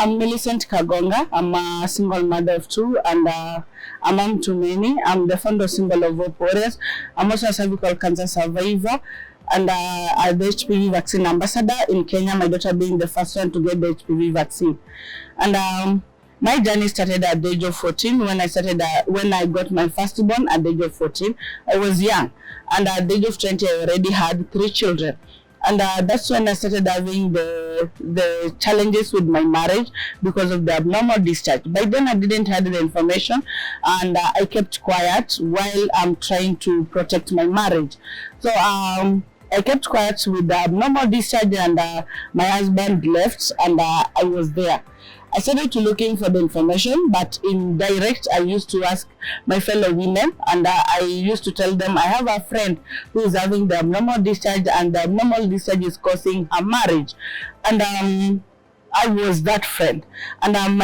I'm Milicent Kagonga. I'm a single mother of two and a mom to many. I'm the founder of Symbol of Hope Warriors. I'm also a cervical cancer survivor and the HPV vaccine ambassador in Kenya, my daughter being the first one to get the HPV vaccine. And my journey started at the age of 14 when I got my firstborn at the age of 14. I was young, and at the age of 20 I already had 3 children. And that's when I started having the challenges with my marriage because of the abnormal discharge. By then I didn't have the information, and I kept quiet while I'm trying to protect my marriage. So I kept quiet with the abnormal discharge, and my husband left, and I was there. I started to looking for the information, but in direct, I used to ask my fellow women, and I used to tell them I have a friend who is having the abnormal discharge, and the abnormal discharge is causing a marriage. And I was that friend, and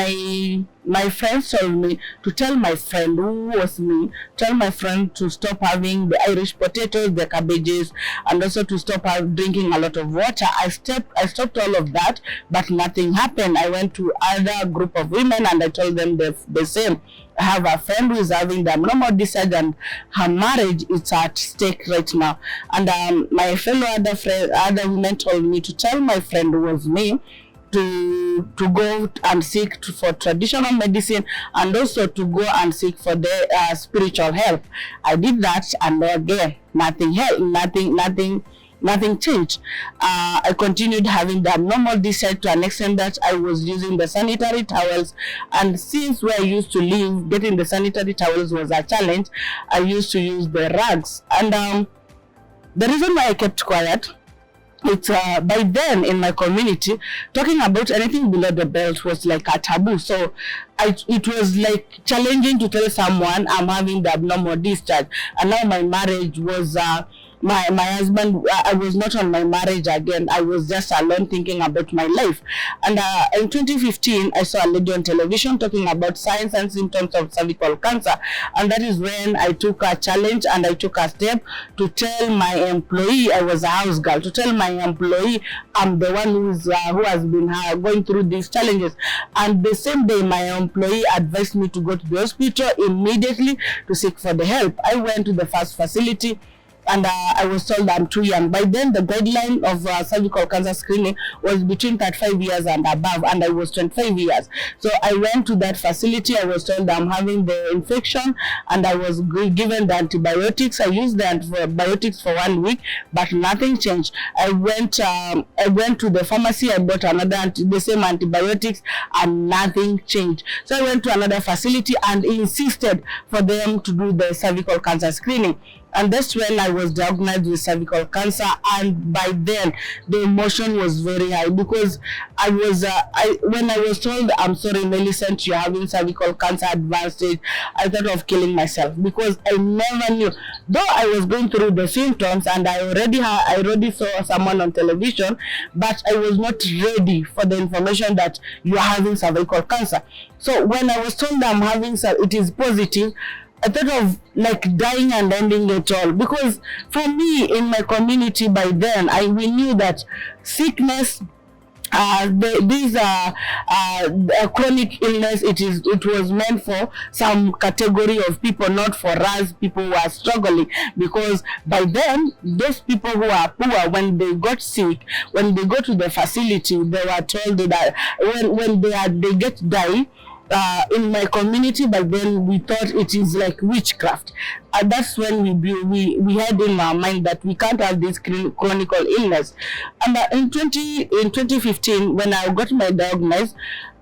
my friends told me to tell my friend who was me, tell my friend to stop having the Irish potatoes, the cabbages, and also to stop drinking a lot of water. I stopped all of that, but nothing happened. I went to other group of women and I told them the same. I have a friend who is having the abnormal discharge and her marriage is at stake right now. And my fellow other women told me to tell my friend who was me to go and seek for traditional medicine, and also to go and seek for the spiritual help. I did that, and again, nothing helped, nothing changed. I continued having the abnormal discharge to an extent that I was using the sanitary towels, and since where I used to live, getting the sanitary towels was a challenge. I used to use the rags, and the reason why I kept quiet, it's by then in my community, talking about anything below the belt was like a taboo. So it was like challenging to tell someone I'm having the abnormal discharge. And now my marriage was my husband, I was not on my marriage again. I was just alone thinking about my life. And in 2015, I saw a lady on television talking about signs and symptoms of cervical cancer. And that is when I took a challenge and I took a step to tell my employee, I was a house girl, to tell my employee I'm the one who has been going through these challenges. And the same day, my employee advised me to go to the hospital immediately to seek for the help. I went to the first facility, and I was told I'm too young. By then, the guideline of cervical cancer screening was between 35 years and above, and I was 25 years. So I went to that facility. I was told I'm having the infection, and I was given the antibiotics. I used the antibiotics for 1 week, but nothing changed. I went to the pharmacy. I bought the same antibiotics, and nothing changed. So I went to another facility and insisted for them to do the cervical cancer screening. And that's when I was diagnosed with cervical cancer, and by then the emotion was very high because I was when I was told, I'm sorry Milicent, you're having cervical cancer advanced stage, I thought of killing myself because I never knew. Though I was going through the symptoms and I already saw someone on television, but I was not ready for the information that you are having cervical cancer. So when I was told I'm having it is positive, I thought of like dying and ending it all, because for me in my community by then we knew that sickness, these are chronic illness. It was meant for some category of people, not for us people who are struggling. Because by then, those people who are poor, when they got sick, when they go to the facility, they were told that when they get die. In my community, by then we thought it is like witchcraft. That's when we had in our mind that we can't have this chronic illness. And in 2015, when I got my diagnosis,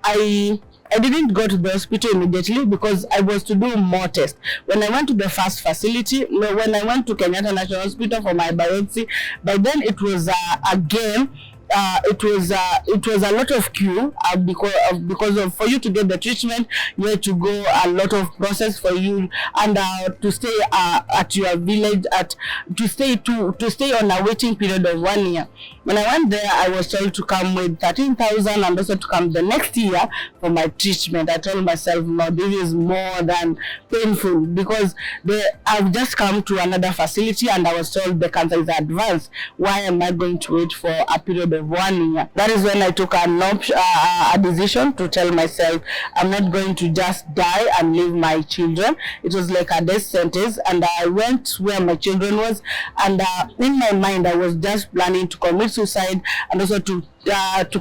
I didn't go to the hospital immediately because I was to do more tests. When I went to the first facility, when I went to Kenyatta National Hospital for my biopsy, by then it was again. It was a lot of queue because of for you to get the treatment, you had to go a lot of process for you, and to stay at your village to stay on a waiting period of 1 year. When I went there, I was told to come with 13,000 and also to come the next year for my treatment. I told myself, no, this is more than painful because I've just come to another facility and I was told the cancer is advanced. Why am I going to wait for a period of of 1 year. That is when I took a decision to tell myself I'm not going to just die and leave my children. It was like a death sentence, and I went where my children was, and in my mind I was just planning to commit suicide and also to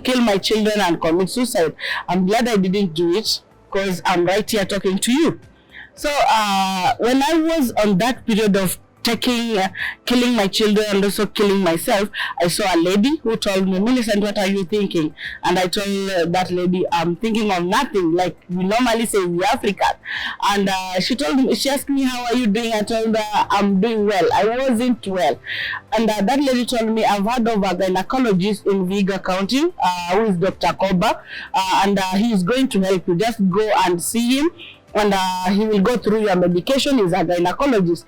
kill my children and commit suicide. I'm glad I didn't do it, because I'm right here talking to you. So when I was on that period of killing my children and also killing myself, I saw a lady who told me, "Milicent, what are you thinking?" And I told that lady, "I'm thinking of nothing, like we normally say we African." And she asked me, "How are you doing?" I told her, "I'm doing well." I wasn't well. And that lady told me, "I've heard of a gynecologist in Viga County who is Dr. Koba, and he is going to help you. Just go and see him, and he will go through your medication. He's a gynecologist."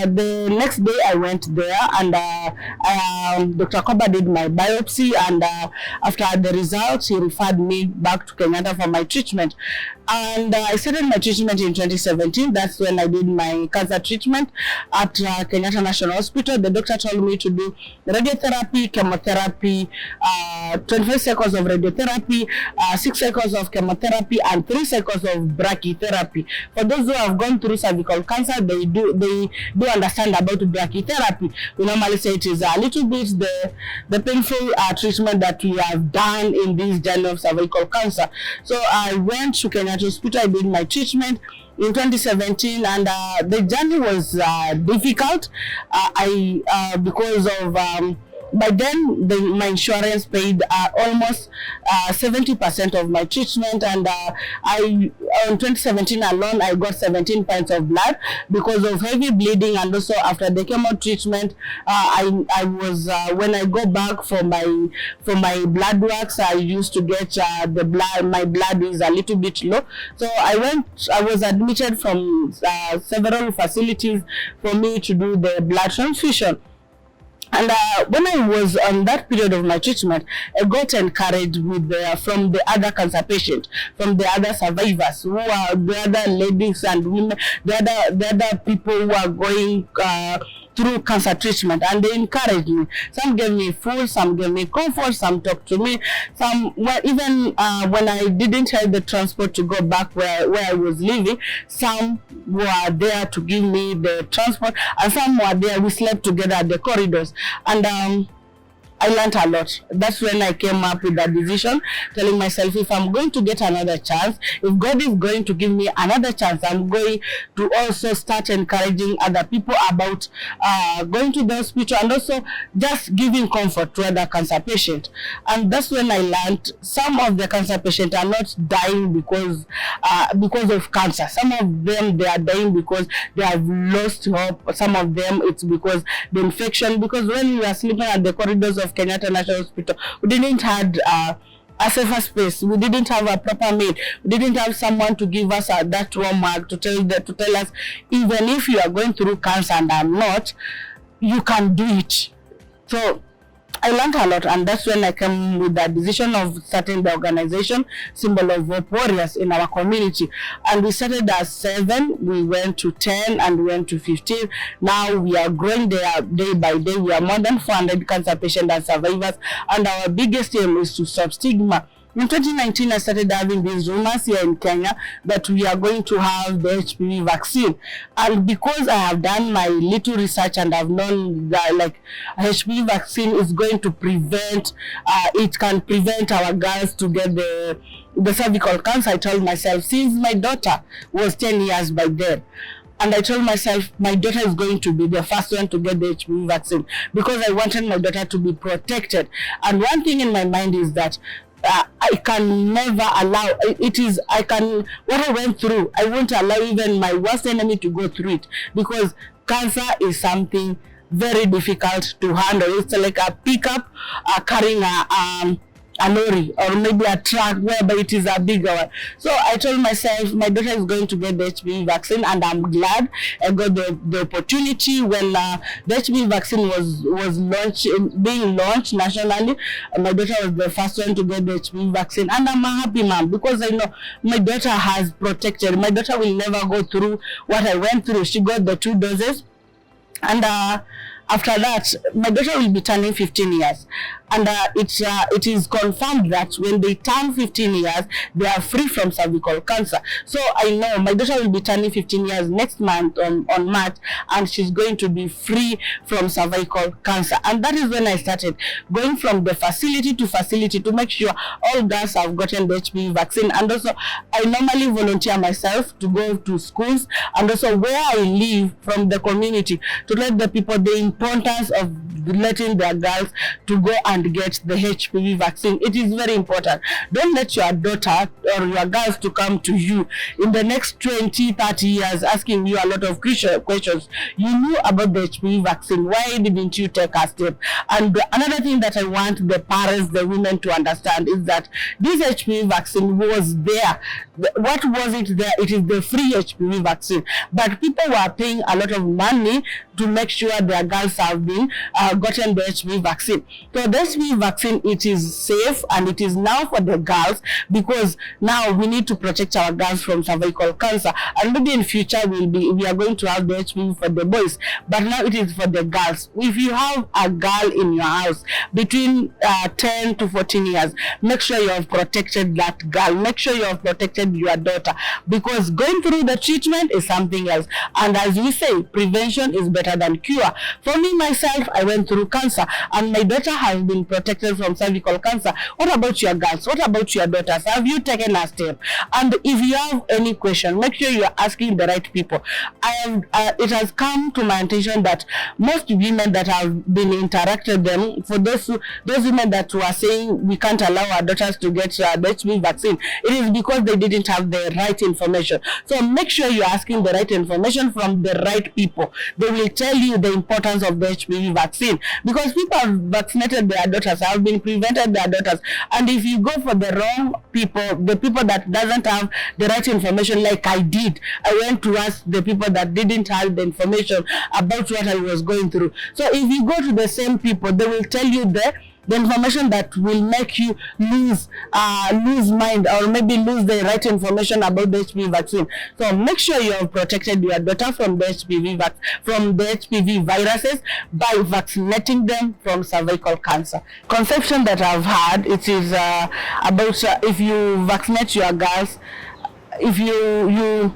The next day I went there, and Dr. Koba did my biopsy, and after the results he referred me back to Kenyatta for my treatment. And I started my treatment in 2017. That's when I did my cancer treatment at Kenyatta National Hospital. The doctor told me to do radiotherapy, chemotherapy, 25 cycles of radiotherapy, 6 cycles of chemotherapy, and 3 cycles of brachytherapy. For those who have gone through cervical cancer, they do understand about brachytherapy. We normally say it is a little bit the painful treatment that we have done in this journey of cervical cancer. So I went to Kenyatta Hospital. I did my treatment in 2017, and the journey was difficult. Because of by then my insurance paid almost 70% of my treatment, and in 2017 alone I got 17 pints of blood because of heavy bleeding. And also after the chemo treatment, I was when I go back for my blood works, I used to get my blood is a little bit low. So I was admitted from several facilities for me to do the blood transfusion. And when I was on that period of my treatment, I got encouraged from the other cancer patients, from the other survivors, who are the other ladies and women, the other people who are going through cancer treatment, and they encouraged me. Some gave me food, some gave me comfort, some talked to me, some even when I didn't have the transport to go back where I was living, some were there to give me the transport, and some were there. We slept together at the corridors, and I learned a lot. That's when I came up with that decision, telling myself, if I'm going to get another chance, if God is going to give me another chance, I'm going to also start encouraging other people about going to the hospital, and also just giving comfort to other cancer patients. And that's when I learned some of the cancer patients are not dying because of cancer. Some of them, they are dying because they have lost hope. Some of them, it's because the infection. Because when we are sleeping at the corridors of Kenyatta National Hospital, we didn't have a safer space. We didn't have a proper maid. We didn't have someone to give us that warm hug to tell us, even if you are going through cancer and I'm not, you can do it. So I learned a lot, and that's when I came with the decision of starting the organization, Symbol of Hope Warriors, in our community. And we started at 7, we went to 10, and we went to 15. Now we are growing there day by day. We are more than 400 cancer patients and survivors, and our biggest aim is to stop stigma. In 2019, I started having these rumors here in Kenya that we are going to have the HPV vaccine. And because I have done my little research and I've known that like HPV vaccine is going to prevent, it can prevent our girls to get the cervical cancer, I told myself, since my daughter was 10 years by then, and I told myself my daughter is going to be the first one to get the HPV vaccine, because I wanted my daughter to be protected. And one thing in my mind is that I can never allow what I went through, I won't allow even my worst enemy to go through it, because cancer is something very difficult to handle. It's like a pickup carrying a lorry or maybe a truck, whereby it is a bigger one. So I told myself my daughter is going to get the HPV vaccine, and I'm glad I got the opportunity when the HPV vaccine was being launched nationally. My daughter was the first one to get the HPV vaccine, and I'm a happy mom because I know my daughter has protected. My daughter will never go through what I went through. She got the 2 doses, and after that, my daughter will be turning 15 years. and it is confirmed that when they turn 15 years, they are free from cervical cancer. So I know my daughter will be turning 15 years next month on March, and she's going to be free from cervical cancer. And that is when I started going from the facility to facility to make sure all girls have gotten the HPV vaccine. And also I normally volunteer myself to go to schools and also where I live from the community to let the people the importance of letting their girls to go and get the HPV vaccine. It is very important. Don't let your daughter or your girls to come to you in the next 20-30 years asking you a lot of questions. You knew about the HPV vaccine. Why didn't you take a step? And another thing that I want the parents, the women to understand is that this HPV vaccine was there. What was it there? It is the free HPV vaccine. But people were paying a lot of money to make sure their girls have been gotten the HPV vaccine. So the HPV vaccine, it is safe and it is now for the girls, because now we need to protect our girls from cervical cancer. And maybe in future we are going to have the HPV for the boys, but now it is for the girls. If you have a girl in your house between 10 to 14 years, make sure you have protected that girl. Make sure you have protected your daughter, because going through the treatment is something else. And as we say, prevention is better than cure. For me myself, I went through cancer and my daughter has been protected from cervical cancer. What about your girls? What about your daughters? Have you taken a step? And if you have any question, make sure you are asking the right people. It has come to my attention that most women that have been interacted them, for those women that were saying we can't allow our daughters to get the HPV vaccine, it is because they didn't have the right information. So make sure you're asking the right information from the right people. They will tell you the importance of the HPV vaccine, because people have vaccinated their daughters, have been prevented their daughters. And if you go for the wrong people, the people that doesn't have the right information, like I did, I went to ask the people that didn't have the information about what I was going through. So if you go to the same people, they will tell you the information that will make you lose mind, or maybe lose the right information about the HPV vaccine. So make sure you have protected your daughter from the HPV viruses by vaccinating them from cervical cancer. Conception that I've had, it is about if you vaccinate your girls, if you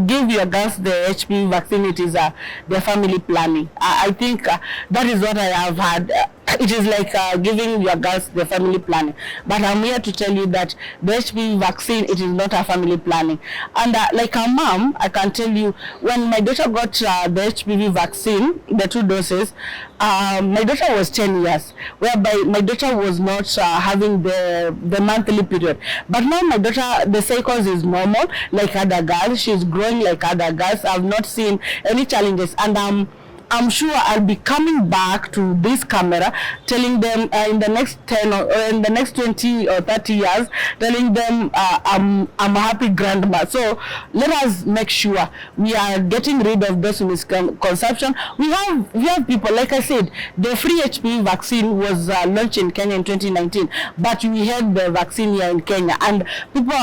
give your girls the HPV vaccine, it is their family planning. I think that is what I have had. It is like giving your girls the family planning. But I'm here to tell you that the HPV vaccine, it is not a family planning. And like a mom, I can tell you, when my daughter got the HPV vaccine, the 2 doses, my daughter was 10 years, whereby my daughter was not having the monthly period. But now my daughter, the cycles is normal like other girls. She's growing like other girls. I've not seen any challenges, and I'm sure I'll be coming back to this camera telling them in the next 10 or in the next 20 or 30 years, telling them I'm a happy grandma. So let us make sure we are getting rid of this misconception. We have people, like I said, the free HPV vaccine was launched in Kenya in 2019, but we had the vaccine here in Kenya, and people,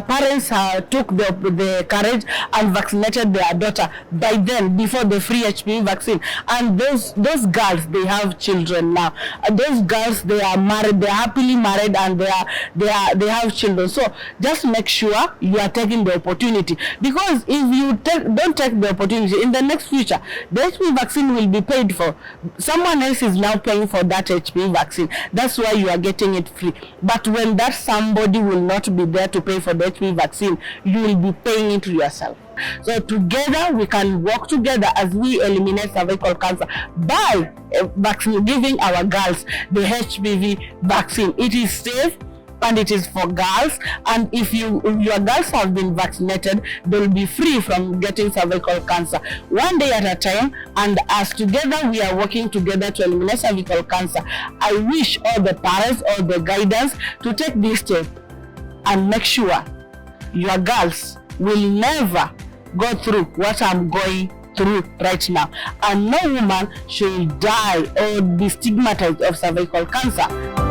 parents took the courage and vaccinated their daughter by then, before the free HPV vaccine. And those girls, they have children now. Those girls, they are married, they are happily married, and they have children. So just make sure you are taking the opportunity, because if you don't take the opportunity, in the next future the HPV vaccine will be paid for. Someone else is now paying for that HPV vaccine. That's why you are getting it free. But when that somebody will not be there to pay for the HPV vaccine, you will be paying it yourself. So together we can work together as we eliminate cervical cancer by giving our girls the HPV vaccine. It is safe and it is for girls, and if your girls have been vaccinated, they will be free from getting cervical cancer, one day at a time. And as together we are working together to eliminate cervical cancer, I wish all the parents, all the guidance to take this step and make sure your girls will never go through what I'm going through right now, and no woman should die or be stigmatized of cervical cancer.